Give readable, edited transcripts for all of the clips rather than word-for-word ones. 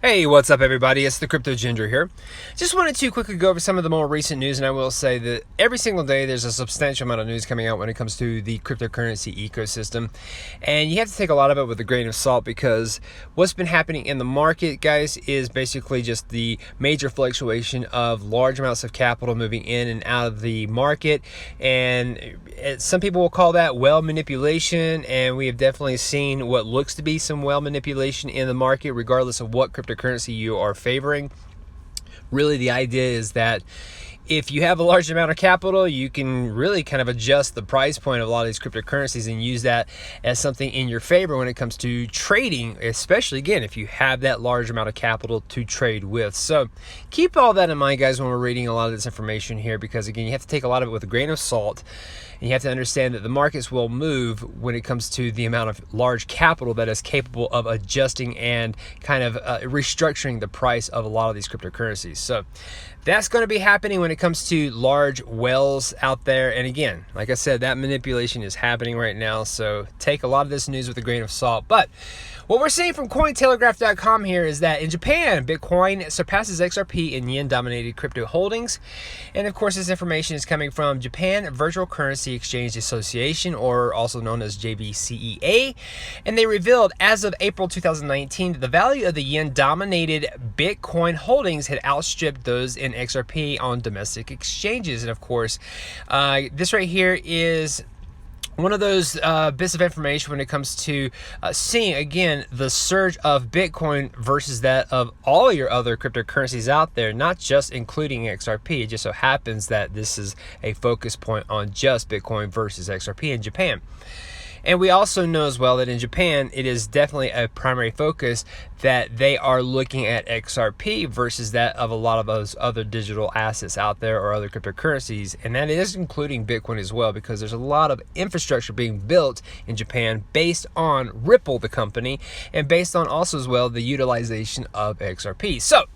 Hey, what's up everybody? It's the Crypto Ginger here. Just wanted to quickly go over some of the more recent news, and I will say that every single day there's a substantial amount of news coming out when it comes to the cryptocurrency ecosystem. And you have to take a lot of it with a grain of salt, because what's been happening in the market, guys, is basically just the major fluctuation of large amounts of capital moving in and out of the market. And some people will call that whale manipulation, and we have definitely seen what looks to be some whale manipulation in the market, regardless of what cryptocurrency you are favoring. Really, the idea is that if you have a large amount of capital, you can really kind of adjust the price point of a lot of these cryptocurrencies and use that as something in your favor when it comes to trading, especially, again, if you have that large amount of capital to trade with. So keep all that in mind, guys, when we're reading a lot of this information here, because, again, you have to take a lot of it with a grain of salt. And you have to understand that the markets will move when it comes to the amount of large capital that is capable of adjusting and kind of restructuring the price of a lot of these cryptocurrencies. So that's going to be happening when it comes to large whales out there. And again, like I said, that manipulation is happening right now. So take a lot of this news with a grain of salt. But what we're seeing from Cointelegraph.com here is that in Japan, Bitcoin surpasses XRP in yen-dominated crypto holdings. And of course, this information is coming from Japan Virtual Currency Exchange Association, or also known as JVCEA. And they revealed as of April 2019 that the value of the yen-dominated Bitcoin holdings had outstripped those in XRP on domestic exchanges. And of course, this right here is one of those bits of information when it comes to seeing, again, the surge of Bitcoin versus that of all your other cryptocurrencies out there, not just including XRP. It just so happens that this is a focus point on just Bitcoin versus XRP in Japan. And we also know as well that in Japan, it is definitely a primary focus that they are looking at XRP versus that of a lot of those other digital assets out there or other cryptocurrencies. And that is including Bitcoin as well, because there's a lot of infrastructure being built in Japan based on Ripple, the company, and based on also as well the utilization of XRP. So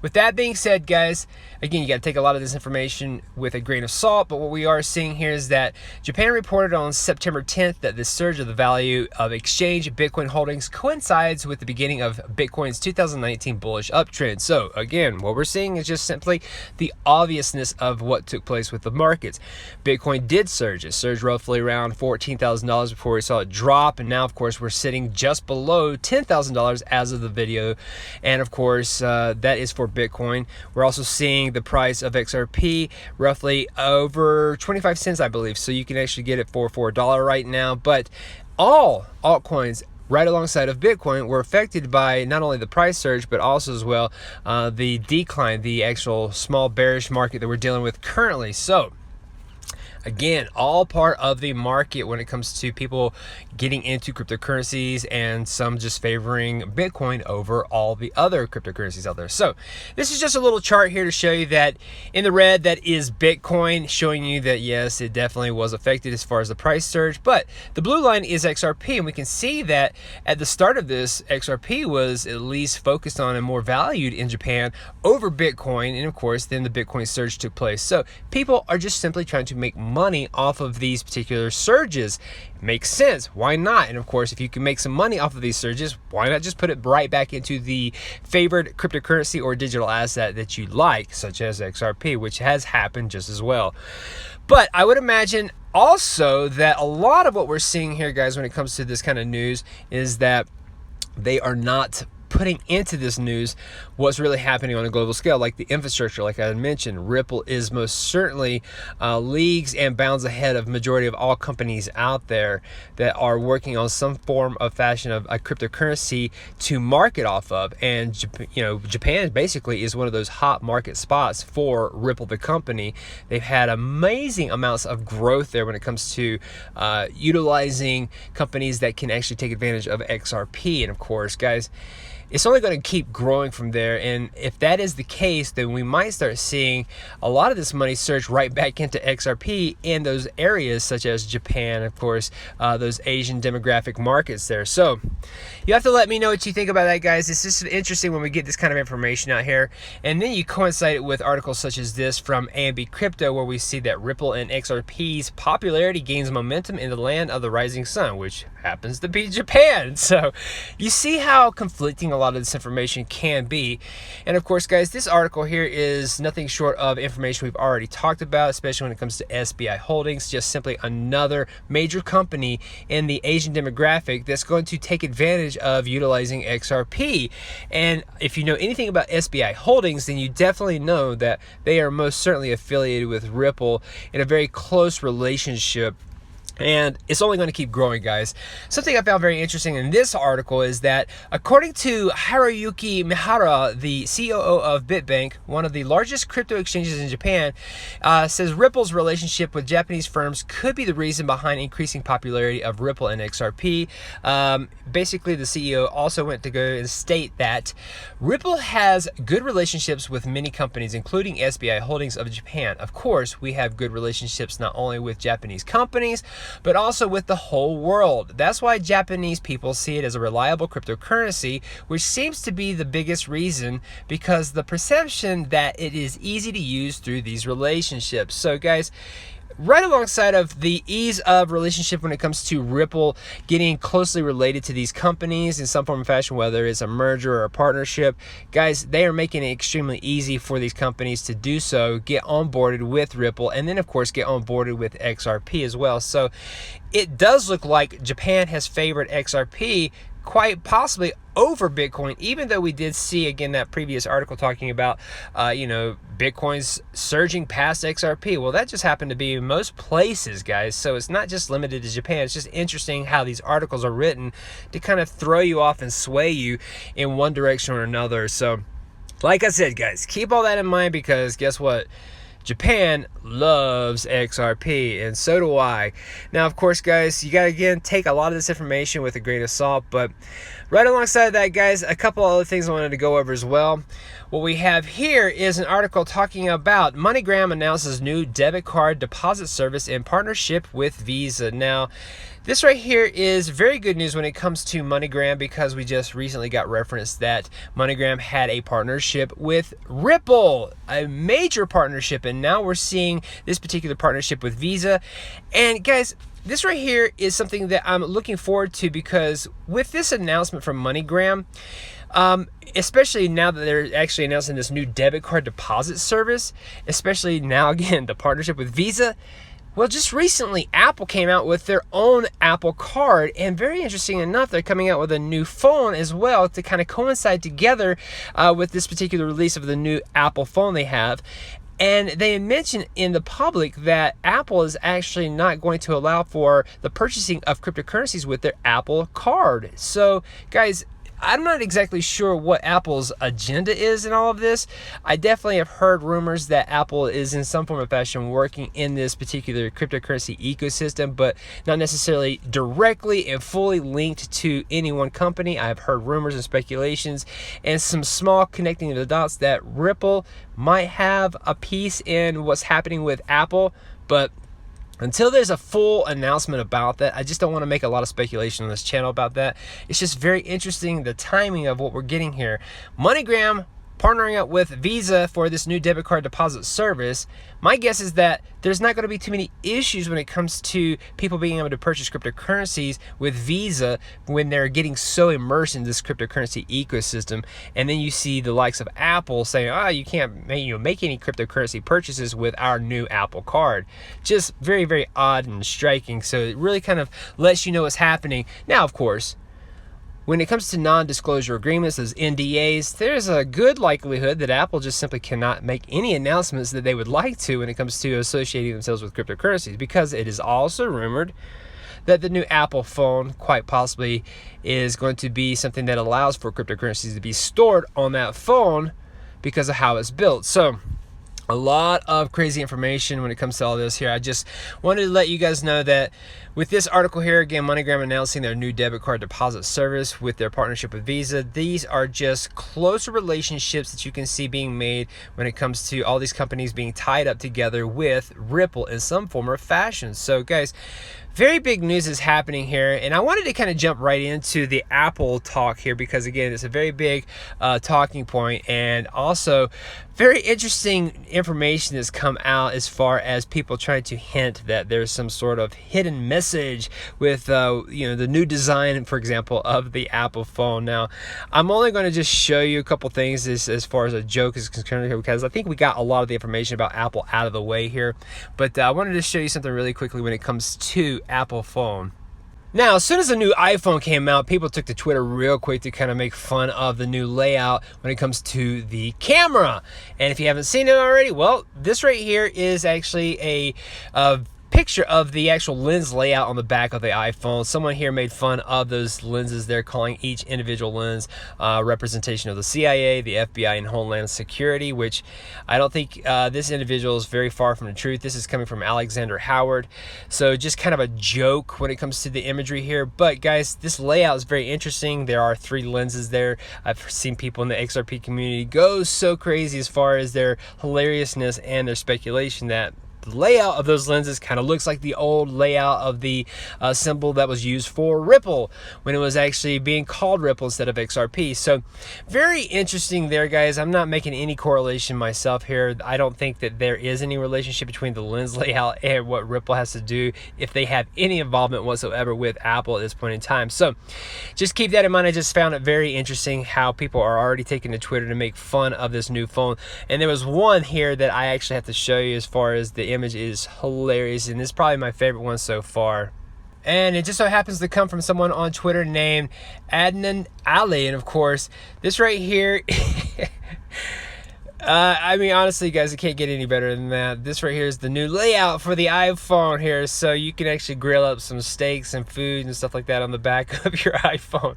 with that being said, guys, again, you got to take a lot of this information with a grain of salt, but what we are seeing here is that Japan reported on September 10th that the surge of the value of exchange Bitcoin holdings coincides with the beginning of Bitcoin's 2019 bullish uptrend. So again, what we're seeing is just simply the obviousness of what took place with the markets. Bitcoin did surge. It surged roughly around $14,000 before we saw it drop, and now, of course, we're sitting just below $10,000 as of the video, and of course, that is for Bitcoin. We're also seeing the price of XRP roughly over 25 cents, I believe. So you can actually get it for $4 right now. But all altcoins right alongside of Bitcoin were affected by not only the price surge, but also as well the decline, the actual small bearish market that we're dealing with currently. So again, all part of the market when it comes to people getting into cryptocurrencies, and some just favoring Bitcoin over all the other cryptocurrencies out there. So this is just a little chart here to show you that in the red, that is Bitcoin, showing you that yes, it definitely was affected as far as the price surge. But the blue line is XRP, and we can see that at the start of this, XRP was at least focused on and more valued in Japan over Bitcoin. And of course, then the Bitcoin surge took place. So people are just simply trying to make money off of these particular surges. Makes sense. Why not? And of course, if you can make some money off of these surges, why not just put it right back into the favored cryptocurrency or digital asset that you like, such as XRP, which has happened just as well. But I would imagine also that a lot of what we're seeing here, guys, when it comes to this kind of news, is that they are not putting into this news what's really happening on a global scale, like the infrastructure. Like I mentioned, Ripple is most certainly leagues and bounds ahead of majority of all companies out there that are working on some form of fashion of a cryptocurrency to market off of. And Japan basically is one of those hot market spots for Ripple, the company. They've had amazing amounts of growth there when it comes to utilizing companies that can actually take advantage of XRP. And of course, guys, it's only going to keep growing from there. And if that is the case, then we might start seeing a lot of this money surge right back into XRP in those areas such as Japan, of course, those Asian demographic markets there. So you have to let me know what you think about that, guys. It's just interesting when we get this kind of information out here. And then you coincide it with articles such as this from AMB Crypto, where we see that Ripple and XRP's popularity gains momentum in the land of the rising sun, which happens to be Japan. So you see how conflicting a lot lot of this information can be. And of course, guys, this article here is nothing short of information we've already talked about, especially when it comes to SBI Holdings, just simply another major company in the Asian demographic that's going to take advantage of utilizing XRP. And if you know anything about SBI Holdings, then you definitely know that they are most certainly affiliated with Ripple in a very close relationship. And it's only going to keep growing, guys. Something I found very interesting in this article is that according to Haruyuki Mihara, the COO of BitBank, one of the largest crypto exchanges in Japan, says Ripple's relationship with Japanese firms could be the reason behind increasing popularity of Ripple and XRP. Basically, the CEO also went to go and state that Ripple has good relationships with many companies, including SBI Holdings of Japan. Of course, we have good relationships not only with Japanese companies, but also with the whole world. That's why Japanese people see it as a reliable cryptocurrency, which seems to be the biggest reason, because the perception that it is easy to use through these relationships. So guys, right alongside of the ease of relationship when it comes to Ripple getting closely related to these companies in some form or fashion, whether it's a merger or a partnership, guys, they are making it extremely easy for these companies to do so, get onboarded with Ripple, and then of course get onboarded with XRP as well. So it does look like Japan has favored XRP quite possibly over Bitcoin, even though we did see again that previous article talking about Bitcoin's surging past XRP. Well, that just happened to be in most places, guys. So it's not just limited to Japan. It's just interesting how these articles are written to kind of throw you off and sway you in one direction or another. So like I said, guys, keep all that in mind, because guess what? Japan loves XRP, and so do I. Now, of course, guys, you gotta again take a lot of this information with a grain of salt, but right alongside that, guys, a couple other things I wanted to go over as well. What we have here is an article talking about MoneyGram announces new debit card deposit service in partnership with Visa. Now, this right here is very good news when it comes to MoneyGram, because we just recently got reference that MoneyGram had a partnership with Ripple, a major partnership, and now we're seeing this particular partnership with Visa. And guys, this right here is something that I'm looking forward to, because with this announcement from MoneyGram, especially now that they're actually announcing this new debit card deposit service, especially now again the partnership with Visa. Well, just recently, Apple came out with their own Apple Card, and very interesting enough, they're coming out with a new phone as well to kind of coincide together with this particular release of the new Apple phone they have. And they mentioned in the public that Apple is actually not going to allow for the purchasing of cryptocurrencies with their Apple Card. So, guys, I'm not exactly sure what Apple's agenda is in all of this. I definitely have heard rumors that Apple is in some form of fashion working in this particular cryptocurrency ecosystem, but not necessarily directly and fully linked to any one company. I've heard rumors and speculations and some small connecting the dots that Ripple might have a piece in what's happening with Apple, but until there's a full announcement about that, I just don't want to make a lot of speculation on this channel about that. It's just very interesting, the timing of what we're getting here. MoneyGram partnering up with Visa for this new debit card deposit service. My guess is that there's not going to be too many issues when it comes to people being able to purchase cryptocurrencies with Visa when they're getting so immersed in this cryptocurrency ecosystem. And then you see the likes of Apple saying, "Oh, you can't make any cryptocurrency purchases with our new Apple Card." Just very, very odd and striking. So it really kind of lets you know what's happening. Now, of course, when it comes to non-disclosure agreements, those NDAs, there's a good likelihood that Apple just simply cannot make any announcements that they would like to when it comes to associating themselves with cryptocurrencies, because it is also rumored that the new Apple phone quite possibly is going to be something that allows for cryptocurrencies to be stored on that phone because of how it's built. So a lot of crazy information when it comes to all this here. I just wanted to let you guys know that with this article here, again, MoneyGram announcing their new debit card deposit service with their partnership with Visa. These are just closer relationships that you can see being made when it comes to all these companies being tied up together with Ripple in some form or fashion. So guys, very big news is happening here, and I wanted to kind of jump right into the Apple talk here because, again, it's a very big talking point, and also very interesting information that's come out as far as people trying to hint that there's some sort of hidden message with the new design, for example, of the Apple phone. Now, I'm only going to just show you a couple things as far as a joke is concerned here, because I think we got a lot of the information about Apple out of the way here, but I wanted to show you something really quickly when it comes to Apple phone. Now, as soon as the new iPhone came out, people took to Twitter real quick to kind of make fun of the new layout when it comes to the camera. And if you haven't seen it already, well, this right here is actually a picture of the actual lens layout on the back of the iPhone. Someone here made fun of those lenses. They're calling each individual lens representation of the CIA, the FBI, and Homeland Security, which I don't think this individual is very far from the truth. This is coming from Alexander Howard. So just kind of a joke when it comes to the imagery here. But guys, this layout is very interesting. There are 3 lenses there. I've seen people in the XRP community go so crazy as far as their hilariousness and their speculation that the layout of those lenses kind of looks like the old layout of the symbol that was used for Ripple when it was actually being called Ripple instead of XRP. So very interesting there, guys. I'm not making any correlation myself here. I don't think that there is any relationship between the lens layout and what Ripple has to do, if they have any involvement whatsoever with Apple at this point in time. So just keep that in mind. I just found it very interesting how people are already taking to Twitter to make fun of this new phone. And there was one here that I actually have to show you as far as the image is hilarious, and it's probably my favorite one so far. And it just so happens to come from someone on Twitter named Adnan Ali. And of course, this right here I mean, honestly, guys, it can't get any better than that. This right here is the new layout for the iPhone here, so you can actually grill up some steaks and food and stuff like that on the back of your iPhone.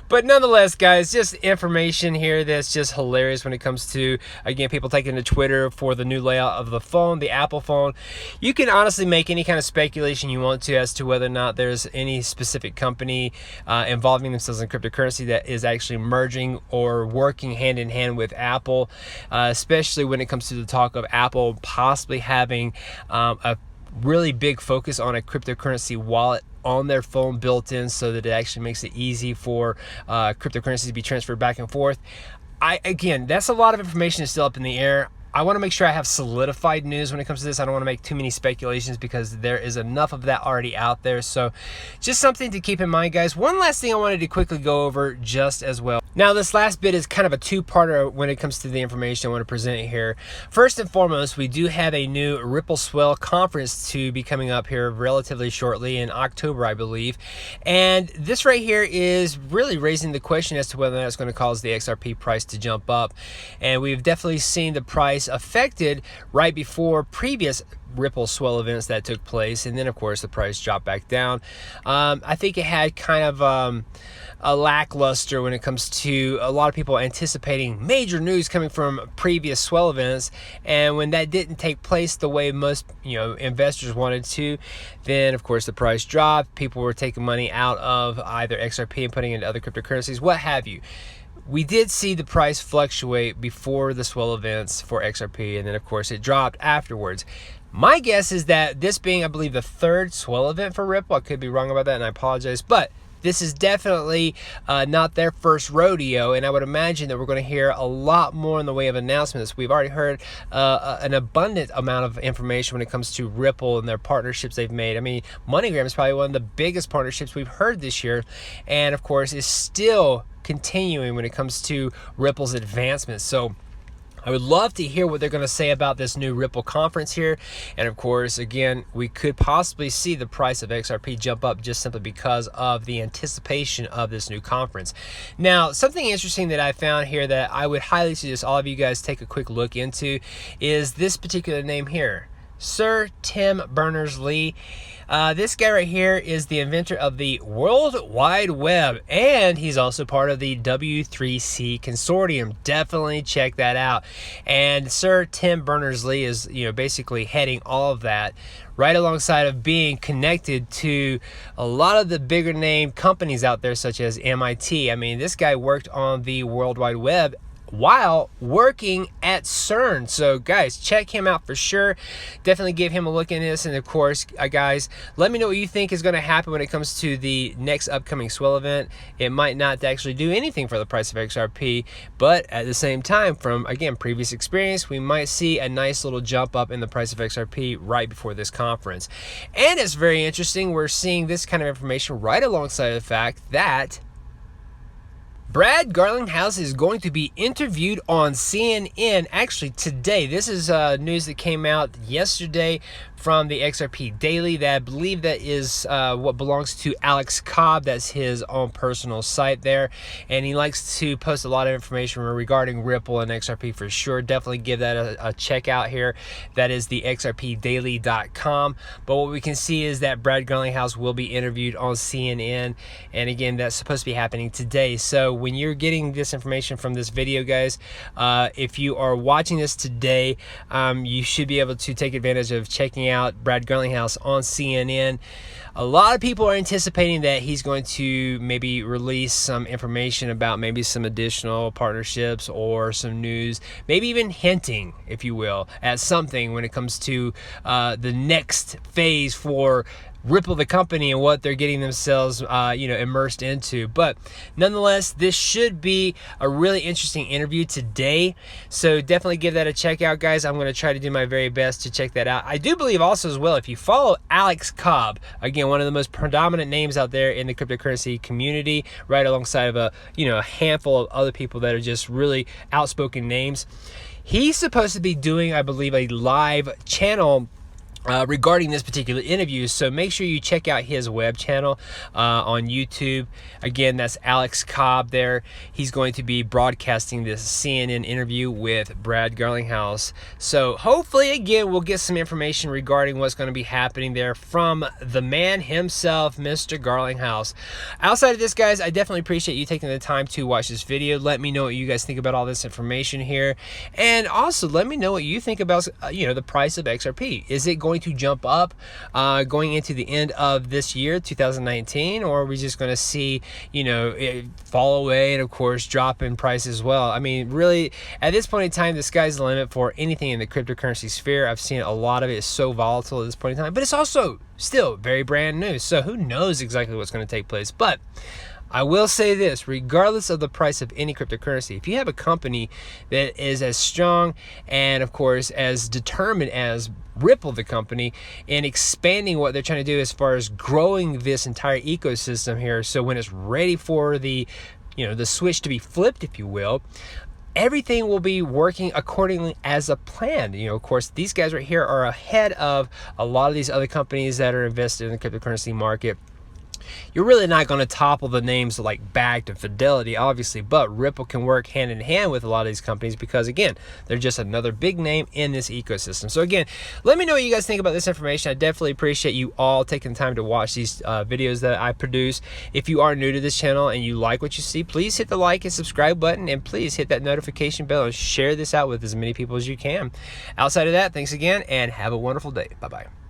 But nonetheless, guys, just information here that's just hilarious when it comes to, again, people taking to Twitter for the new layout of the phone, the Apple phone. You can honestly make any kind of speculation you want to as to whether or not there's any specific company involving themselves in cryptocurrency that is actually merging or working hand in hand with Apple. Especially when it comes to the talk of Apple possibly having a really big focus on a cryptocurrency wallet on their phone built in, so that it actually makes it easy for cryptocurrencies to be transferred back and forth. Again, that's a lot of information that's still up in the air. I want to make sure I have solidified news when it comes to this. I don't want to make too many speculations because there is enough of that already out there. So just something to keep in mind, guys. One last thing I wanted to quickly go over just as well. Now, this last bit is kind of a two-parter when it comes to the information I want to present here. First and foremost, we do have a new Ripple Swell conference to be coming up here relatively shortly in October, I believe. And this right here is really raising the question as to whether that's going to cause the XRP price to jump up. And we've definitely seen the price affected right before previous Ripple Swell events that took place, and then of course the price dropped back down. I think it had kind of a lackluster when it comes to a lot of people anticipating major news coming from previous swell events, and when that didn't take place the way most investors wanted to, then of course the price dropped. People were taking money out of either XRP and putting it into other cryptocurrencies, what have you. We did see the price fluctuate before the swell events for XRP, and then of course it dropped afterwards. My guess is that this being, I believe, the third swell event for Ripple, I could be wrong about that and I apologize, but this is definitely not their first rodeo, and I would imagine that we're going to hear a lot more in the way of announcements. We've already heard an abundant amount of information when it comes to Ripple and their partnerships they've made. I mean, MoneyGram is probably one of the biggest partnerships we've heard this year, and of course is still continuing when it comes to Ripple's advancements. So I would love to hear what they're going to say about this new Ripple conference here. And of course, again, we could possibly see the price of XRP jump up just simply because of the anticipation of this new conference. Now, something interesting that I found here that I would highly suggest all of you guys take a quick look into is this particular name here, Sir Tim Berners-Lee. This guy right here is the inventor of the World Wide Web, and he's also part of the W3C consortium. Definitely check that out. And Sir Tim Berners-Lee is, basically heading all of that, right alongside of being connected to a lot of the bigger name companies out there, such as MIT. I mean, this guy worked on the World Wide Web while working at CERN. So guys, check him out for sure. Definitely give him a look in this. And of course, guys, let me know what you think is going to happen when it comes to the next upcoming swell event. It might not actually do anything for the price of XRP, but at the same time, from again previous experience, we might see a nice little jump up in the price of XRP right before this conference. And it's very interesting, we're seeing this kind of information right alongside the fact that Brad Garlinghouse is going to be interviewed on CNN actually today. This is news that came out yesterday from the XRP Daily that I believe that is what belongs to Alex Cobb. That's his own personal site there. And he likes to post a lot of information regarding Ripple and XRP for sure. Definitely give that a check out here. That is the xrpdaily.com. But what we can see is that Brad Garlinghouse will be interviewed on CNN. And again, that's supposed to be happening today. So when you're getting this information from this video, guys, if you are watching this today, you should be able to take advantage of checking out Brad Garlinghouse on CNN. A lot of people are anticipating that he's going to maybe release some information about maybe some additional partnerships or some news, maybe even hinting, if you will, at something when it comes to the next phase for Ripple, the company, and what they're getting themselves immersed into. But nonetheless, this should be a really interesting interview today, so definitely give that a check out, guys. I'm going to try to do my very best to check that out. I do believe also as well, if you follow Alex Cobb, again, one of the most predominant names out there in the cryptocurrency community, right alongside of a handful of other people that are just really outspoken names, he's supposed to be doing, I believe, a live channel regarding this particular interview. So make sure you check out his web channel on YouTube. Again, that's Alex Cobb there. He's going to be broadcasting this CNN interview with Brad Garlinghouse. So hopefully, again, we'll get some information regarding what's going to be happening there from the man himself, Mr. Garlinghouse. Outside of this, guys, I definitely appreciate you taking the time to watch this video. Let me know what you guys think about all this information here. And also, let me know what you think about, the price of XRP. Is it going to jump up going into the end of this year, 2019, or are we just going to see it fall away and of course drop in price as well? I mean, really, at this point in time, the sky's the limit for anything in the cryptocurrency sphere. I've seen a lot of it is so volatile at this point in time, but it's also still very brand new, so who knows exactly what's going to take place. But I will say this, regardless of the price of any cryptocurrency, if you have a company that is as strong and of course as determined as Ripple, the company, in expanding what they're trying to do as far as growing this entire ecosystem here, so when it's ready for the switch to be flipped, if you will, everything will be working accordingly as a plan. Of course, these guys right here are ahead of a lot of these other companies that are invested in the cryptocurrency market. You're really not going to topple the names like Bakkt and Fidelity, obviously, but Ripple can work hand in hand with a lot of these companies because, again, they're just another big name in this ecosystem. So, again, let me know what you guys think about this information. I definitely appreciate you all taking the time to watch these videos that I produce. If you are new to this channel and you like what you see, please hit the like and subscribe button, and please hit that notification bell and share this out with as many people as you can. Outside of that, thanks again, and have a wonderful day. Bye-bye.